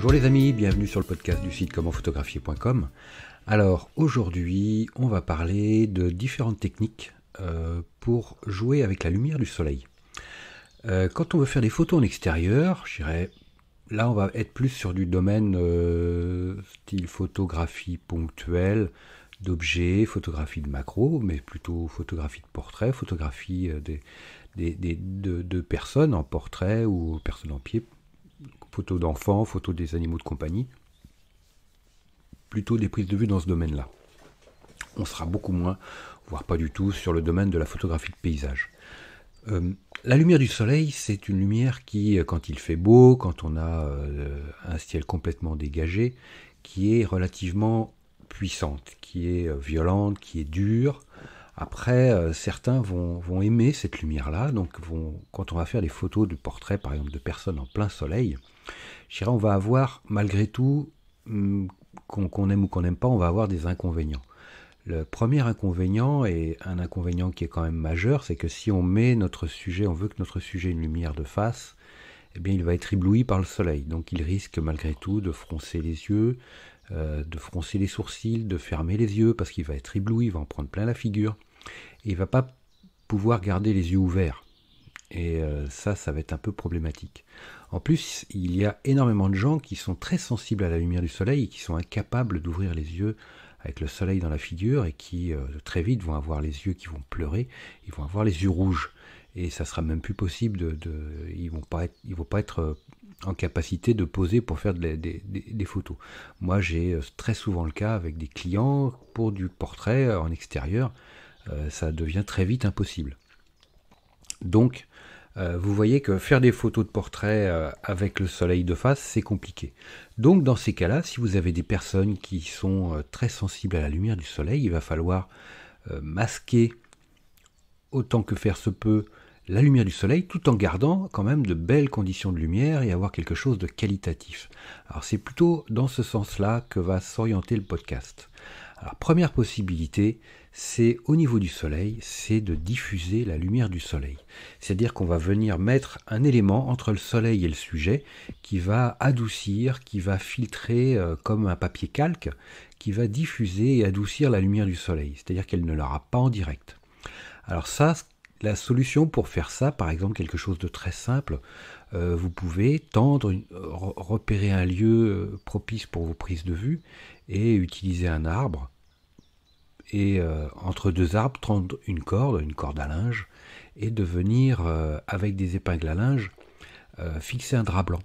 Bonjour les amis, bienvenue sur le podcast du site commentphotographier.com. Alors aujourd'hui, on va parler de différentes techniques pour jouer avec la lumière du soleil. Quand on veut faire des photos en extérieur, je dirais, là on va être plus sur du domaine style photographie ponctuelle, d'objets, photographie de macro, mais plutôt photographie de portrait, photographie de personnes en portrait ou personnes en pied, photos d'enfants, photos des animaux de compagnie, plutôt des prises de vue dans ce domaine-là. On sera beaucoup moins, voire pas du tout, sur le domaine de la photographie de paysage. La lumière du soleil, c'est une lumière qui, quand il fait beau, quand on a un ciel complètement dégagé, qui est relativement puissante, qui est violente, qui est dure. Après, certains vont aimer cette lumière-là, donc quand on va faire des photos de portraits, par exemple, de personnes en plein soleil, je dirais on va avoir, malgré tout, qu'on aime ou qu'on n'aime pas, on va avoir des inconvénients. Le premier inconvénient, et un inconvénient qui est quand même majeur, c'est que si on met notre sujet, on veut que notre sujet ait une lumière de face, eh bien il va être ébloui par le soleil. Donc il risque malgré tout de froncer les yeux, de froncer les sourcils, de fermer les yeux, parce qu'il va être ébloui, il va en prendre plein la figure. Et il ne va pas pouvoir garder les yeux ouverts. Et ça va être un peu problématique. En plus, il y a énormément de gens qui sont très sensibles à la lumière du soleil et qui sont incapables d'ouvrir les yeux avec le soleil dans la figure et qui très vite vont avoir les yeux qui vont pleurer, ils vont avoir les yeux rouges. Et ça sera même plus possible ils vont pas être en capacité de poser pour faire des photos. Moi, j'ai très souvent le cas avec des clients pour du portrait en extérieur. Ça devient très vite impossible. Donc, vous voyez que faire des photos de portrait avec le soleil de face, c'est compliqué. Donc, dans ces cas-là, si vous avez des personnes qui sont très sensibles à la lumière du soleil, il va falloir masquer autant que faire se peut la lumière du soleil, tout en gardant quand même de belles conditions de lumière et avoir quelque chose de qualitatif. Alors, c'est plutôt dans ce sens-là que va s'orienter le podcast. Alors, première possibilité, c'est au niveau du soleil, c'est de diffuser la lumière du soleil. C'est-à-dire qu'on va venir mettre un élément entre le soleil et le sujet qui va adoucir, qui va filtrer comme un papier calque, qui va diffuser et adoucir la lumière du soleil. C'est-à-dire qu'elle ne l'aura pas en direct. Alors ça, la solution pour faire ça, par exemple quelque chose de très simple, vous pouvez repérer un lieu propice pour vos prises de vue et utiliser un arbre. Et entre deux arbres, tendre une corde à linge, et de venir, avec des épingles à linge, fixer un drap blanc.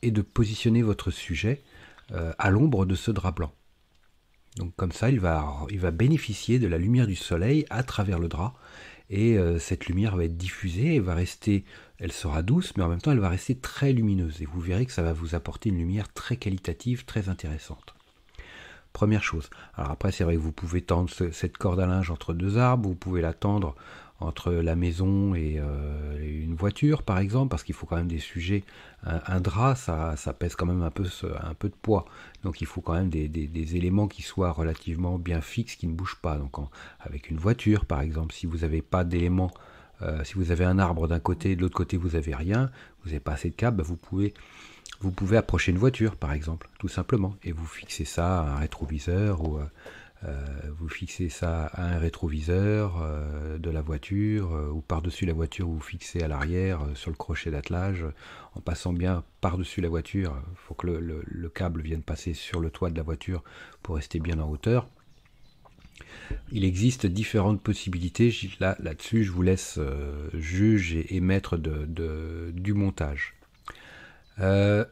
Et de positionner votre sujet à l'ombre de ce drap blanc. Donc comme ça, il va bénéficier de la lumière du soleil à travers le drap, et cette lumière va être diffusée, elle sera douce, mais en même temps elle va rester très lumineuse, et vous verrez que ça va vous apporter une lumière très qualitative, très intéressante. Première chose. Alors après, c'est vrai que vous pouvez tendre cette corde à linge entre deux arbres, vous pouvez la tendre entre la maison et une voiture, par exemple, parce qu'il faut quand même des sujets. Un drap, ça pèse quand même un peu de poids. Donc il faut quand même des éléments qui soient relativement bien fixes, qui ne bougent pas. Donc avec une voiture, par exemple, si vous n'avez pas d'éléments, si vous avez un arbre d'un côté et de l'autre côté vous n'avez rien, vous n'avez pas assez de câbles, vous pouvez approcher une voiture, par exemple, tout simplement, et vous fixez ça à un rétroviseur, ou vous fixez ça à un rétroviseur de la voiture, ou par-dessus la voiture, vous fixez à l'arrière, sur le crochet d'attelage, en passant bien par-dessus la voiture. Il faut que le câble vienne passer sur le toit de la voiture pour rester bien en hauteur. Il existe différentes possibilités. Là-dessus, je vous laisse juge et maître du montage. Il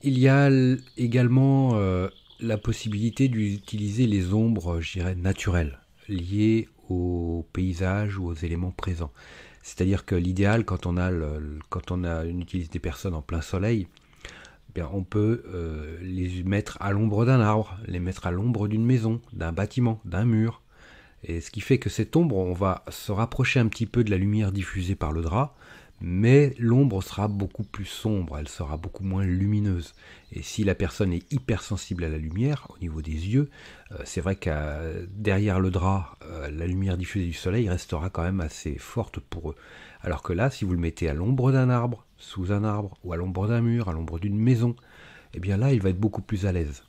y a également la possibilité d'utiliser les ombres, je dirais, naturelles, liées au paysage ou aux éléments présents. C'est-à-dire que l'idéal, quand on utilise des personnes en plein soleil, bien, on peut les mettre à l'ombre d'un arbre, les mettre à l'ombre d'une maison, d'un bâtiment, d'un mur. Et ce qui fait que cette ombre, on va se rapprocher un petit peu de la lumière diffusée par le drap, mais l'ombre sera beaucoup plus sombre, elle sera beaucoup moins lumineuse. Et si la personne est hypersensible à la lumière, au niveau des yeux, c'est vrai que derrière le drap, la lumière diffusée du soleil restera quand même assez forte pour eux. Alors que là, si vous le mettez à l'ombre d'un arbre, sous un arbre, ou à l'ombre d'un mur, à l'ombre d'une maison, eh bien là, il va être beaucoup plus à l'aise,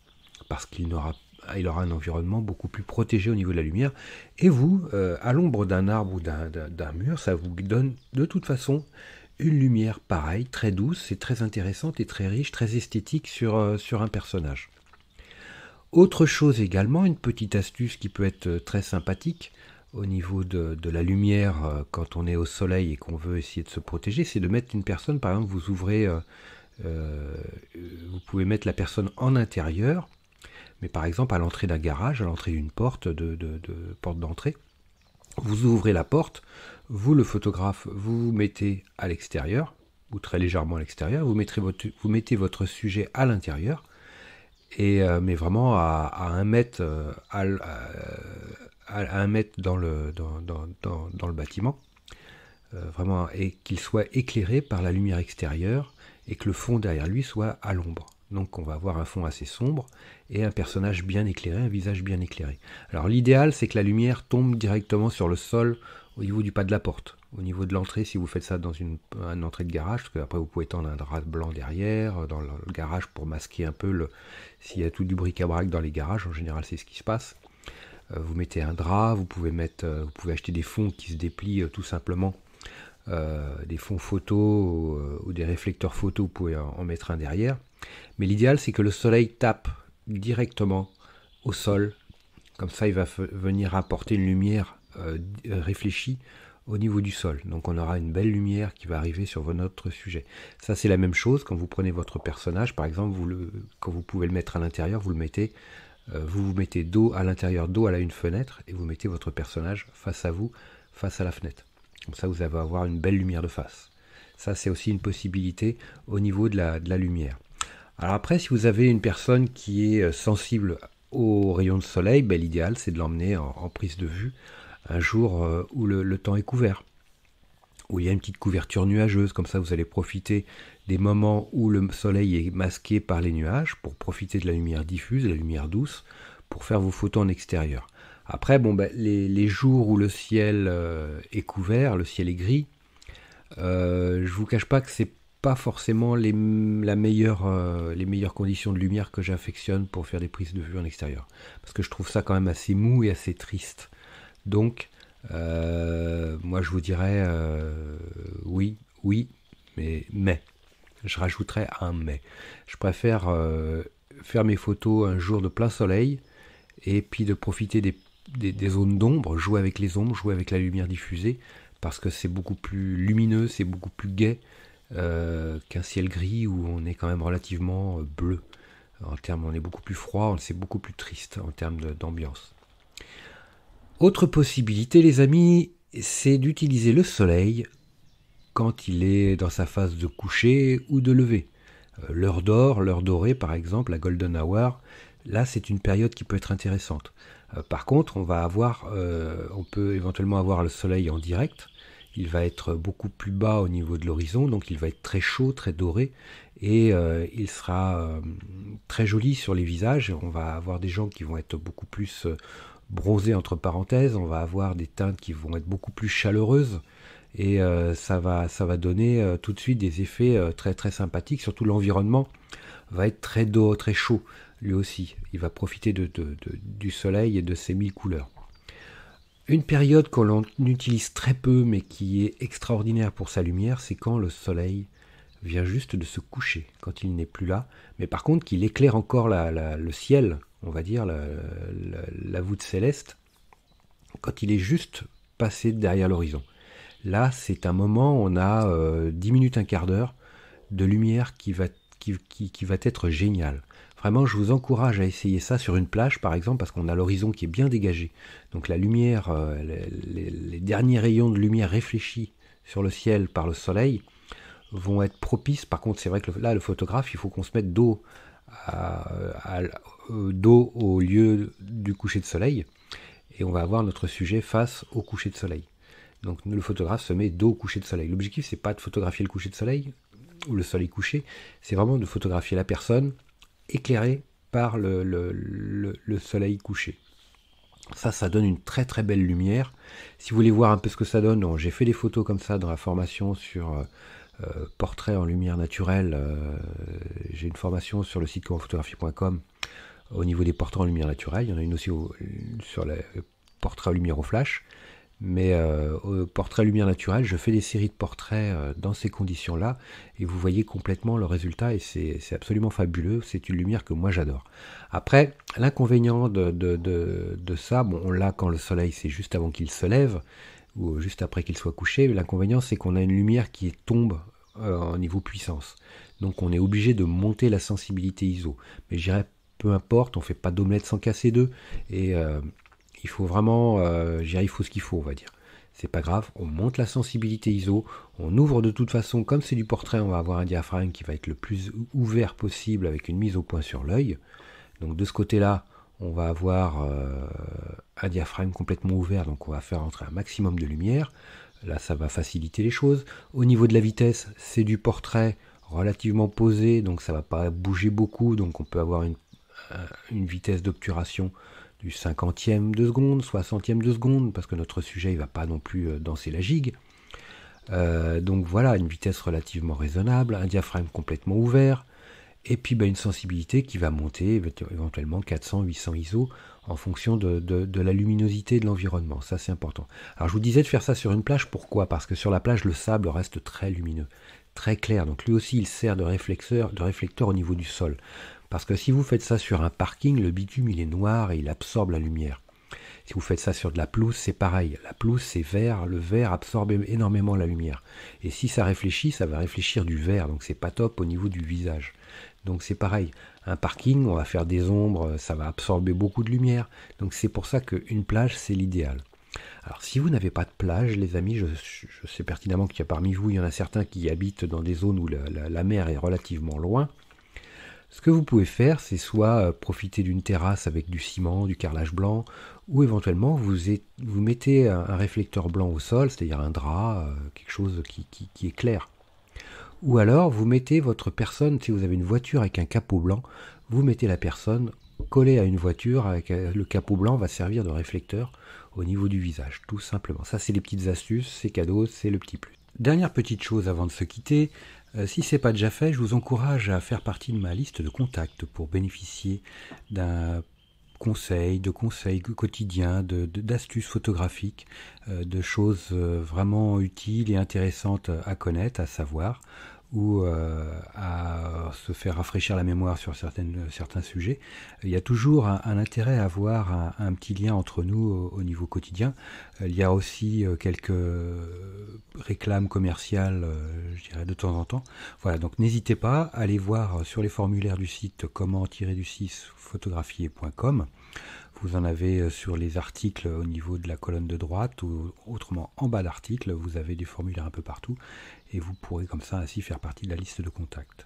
parce qu'il aura un environnement beaucoup plus protégé au niveau de la lumière. Et vous, à l'ombre d'un arbre ou d'un mur, ça vous donne de toute façon une lumière pareille, très douce, et très intéressante, et très riche, très esthétique sur un personnage. Autre chose également, une petite astuce qui peut être très sympathique au niveau de la lumière quand on est au soleil et qu'on veut essayer de se protéger, c'est de mettre une personne, par exemple, vous ouvrez, vous pouvez mettre la personne en intérieur, mais par exemple à l'entrée d'un garage, à l'entrée d'une porte, de porte d'entrée, vous ouvrez la porte, vous le photographe, vous vous mettez à l'extérieur, ou très légèrement à l'extérieur, vous mettez votre sujet à l'intérieur, et mais vraiment à 1 mètre, à 1 mètre dans le bâtiment, vraiment, et qu'il soit éclairé par la lumière extérieure et que le fond derrière lui soit à l'ombre. Donc on va avoir un fond assez sombre et un personnage bien éclairé, un visage bien éclairé. Alors l'idéal, c'est que la lumière tombe directement sur le sol au niveau du pas de la porte. Au niveau de l'entrée, si vous faites ça dans une entrée de garage, parce qu'après vous pouvez tendre un drap blanc derrière, dans le garage pour masquer un peu s'il y a tout du bric-à-brac dans les garages, en général c'est ce qui se passe. Vous mettez un drap, vous pouvez acheter des fonds qui se déplient tout simplement, des fonds photos ou des réflecteurs photos, vous pouvez en mettre un derrière. Mais l'idéal, c'est que le soleil tape directement au sol, comme ça il va venir apporter une lumière réfléchie au niveau du sol. Donc on aura une belle lumière qui va arriver sur votre sujet. Ça c'est la même chose quand vous prenez votre personnage, par exemple, quand vous pouvez le mettre à l'intérieur, vous vous mettez dos à l'intérieur, dos à une fenêtre, et vous mettez votre personnage face à vous, face à la fenêtre. Comme ça vous allez avoir une belle lumière de face. Ça c'est aussi une possibilité au niveau de la lumière. Alors après, si vous avez une personne qui est sensible aux rayons de soleil, ben, l'idéal c'est de l'emmener en prise de vue un jour où le temps est couvert, où il y a une petite couverture nuageuse, comme ça vous allez profiter des moments où le soleil est masqué par les nuages, pour profiter de la lumière diffuse, de la lumière douce, pour faire vos photos en extérieur. Après, bon, ben, les jours où le ciel est couvert, le ciel est gris, je vous cache pas que c'est pas forcément les meilleures conditions de lumière que j'affectionne pour faire des prises de vue en extérieur, parce que je trouve ça quand même assez mou et assez triste. Donc moi je vous dirais oui, mais je rajouterais un mais. Je préfère faire mes photos un jour de plein soleil, et puis de profiter des zones d'ombre, jouer avec les ombres, jouer avec la lumière diffusée, parce que c'est beaucoup plus lumineux, c'est beaucoup plus gai qu'un ciel gris où on est quand même relativement bleu. On est beaucoup plus froid, c'est beaucoup plus triste en termes d'ambiance. Autre possibilité, les amis, c'est d'utiliser le soleil quand il est dans sa phase de coucher ou de lever. L'heure d'or, l'heure dorée par exemple, la golden hour, là c'est une période qui peut être intéressante. Par contre, on peut éventuellement avoir le soleil en direct. Il va être beaucoup plus bas au niveau de l'horizon, donc il va être très chaud, très doré, et il sera très joli sur les visages. On va avoir des gens qui vont être beaucoup plus bronzés entre parenthèses, on va avoir des teintes qui vont être beaucoup plus chaleureuses, et ça va donner tout de suite des effets très très sympathiques. Surtout l'environnement va être très doux, très chaud lui aussi. Il va profiter du soleil et de ses 1000 couleurs. Une période que l'on utilise très peu mais qui est extraordinaire pour sa lumière, c'est quand le soleil vient juste de se coucher, quand il n'est plus là, mais par contre qu'il éclaire encore le ciel, on va dire, la voûte céleste, quand il est juste passé derrière l'horizon. Là, c'est un moment, on a 10 minutes, un quart d'heure de lumière qui va être génial. Vraiment, je vous encourage à essayer ça sur une plage, par exemple, parce qu'on a l'horizon qui est bien dégagé. Donc la lumière, les derniers rayons de lumière réfléchis sur le ciel par le soleil vont être propices. Par contre, c'est vrai que là, le photographe, il faut qu'on se mette dos au lieu du coucher de soleil, et on va avoir notre sujet face au coucher de soleil. Donc le photographe se met dos au coucher de soleil. L'objectif, c'est pas de photographier le coucher de soleil ou le soleil couché, c'est vraiment de photographier la personne éclairée par le soleil couché. Ça donne une très très belle lumière. Si vous voulez voir un peu ce que ça donne, j'ai fait des photos comme ça dans la formation sur portrait en lumière naturelle. J'ai une formation sur le site commentphotographie.com au niveau des portraits en lumière naturelle. Il y en a une aussi sur les portraits en lumière au flash. Mais au portrait lumière naturelle, je fais des séries de portraits dans ces conditions-là, et vous voyez complètement le résultat, et c'est absolument fabuleux. C'est une lumière que moi j'adore. Après, l'inconvénient de ça, bon, on l'a quand le soleil, c'est juste avant qu'il se lève, ou juste après qu'il soit couché. L'inconvénient, c'est qu'on a une lumière qui tombe au niveau puissance. Donc on est obligé de monter la sensibilité ISO. Mais je dirais, peu importe, on ne fait pas d'omelette sans casser d'œufs, et il faut vraiment, il faut ce qu'il faut, on va dire. C'est pas grave, on monte la sensibilité ISO, on ouvre de toute façon, comme c'est du portrait, on va avoir un diaphragme qui va être le plus ouvert possible avec une mise au point sur l'œil. Donc de ce côté-là, on va avoir un diaphragme complètement ouvert, donc on va faire entrer un maximum de lumière. Là, ça va faciliter les choses. Au niveau de la vitesse, c'est du portrait relativement posé, donc ça va pas bouger beaucoup, donc on peut avoir une vitesse d'obturation du 50e de seconde, 60e de seconde, parce que notre sujet il va pas non plus danser la gigue. Donc voilà, une vitesse relativement raisonnable, un diaphragme complètement ouvert, et puis une sensibilité qui va monter éventuellement 400-800 ISO en fonction de la luminosité de l'environnement. Ça, c'est important. Alors je vous disais de faire ça sur une plage, pourquoi? Parce que sur la plage, le sable reste très lumineux, très clair, donc lui aussi il sert de réflecteur au niveau du sol. Parce que si vous faites ça sur un parking, le bitume il est noir et il absorbe la lumière. Si vous faites ça sur de la pelouse, c'est pareil. La pelouse c'est vert, le vert absorbe énormément la lumière. Et si ça réfléchit, ça va réfléchir du vert, donc c'est pas top au niveau du visage. Donc c'est pareil. Un parking, on va faire des ombres, ça va absorber beaucoup de lumière. Donc c'est pour ça qu'une plage c'est l'idéal. Alors si vous n'avez pas de plage, les amis, je sais pertinemment qu'il y a parmi vous, il y en a certains qui habitent dans des zones où la mer est relativement loin. Ce que vous pouvez faire, c'est soit profiter d'une terrasse avec du ciment, du carrelage blanc, ou éventuellement vous mettez un réflecteur blanc au sol, c'est-à-dire un drap, quelque chose qui est clair. Ou alors vous mettez votre personne, si vous avez une voiture avec un capot blanc, vous mettez la personne collée à une voiture, avec le capot blanc va servir de réflecteur au niveau du visage, tout simplement. Ça c'est les petites astuces, c'est cadeau, c'est le petit plus. Dernière petite chose avant de se quitter, si ce n'est pas déjà fait, je vous encourage à faire partie de ma liste de contacts pour bénéficier de conseils quotidiens, d'astuces photographiques, de choses vraiment utiles et intéressantes à connaître, à savoir, ou à se faire rafraîchir la mémoire sur certains sujets. Il y a toujours un intérêt à avoir un petit lien entre nous au niveau quotidien. Il y a aussi quelques réclames commerciales, je dirais, de temps en temps. Voilà, donc n'hésitez pas à aller voir sur les formulaires du site comment-photographier.com. Vous en avez sur les articles au niveau de la colonne de droite, ou autrement en bas d'article, vous avez des formulaires un peu partout, et vous pourrez comme ça ainsi faire partie de la liste de contacts.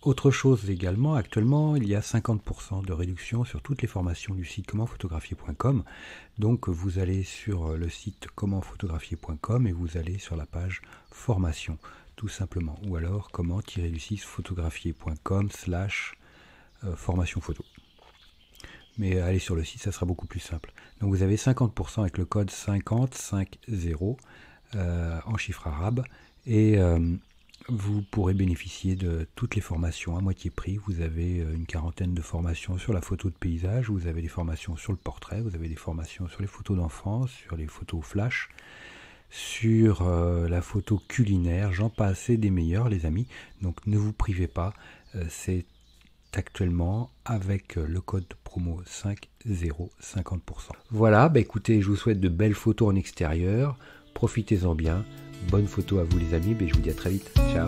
Autre chose également, actuellement, il y a 50% de réduction sur toutes les formations du site commentphotographier.com. Donc vous allez sur le site commentphotographier.com et vous allez sur la page formation, tout simplement. Ou alors comment-photographier.com/formation photo. Mais allez sur le site, ça sera beaucoup plus simple. Donc vous avez 50% avec le code 5050 en chiffre arabe, et vous pourrez bénéficier de toutes les formations à moitié prix. Vous avez une quarantaine de formations sur la photo de paysage, vous avez des formations sur le portrait, vous avez des formations sur les photos d'enfance, sur les photos flash, sur la photo culinaire, j'en passe des meilleurs, les amis. Donc ne vous privez pas, c'est actuellement avec le code promo 50 50%. Voilà, écoutez, je vous souhaite de belles photos en extérieur, profitez-en bien, bonne photo à vous les amis, je vous dis à très vite, ciao.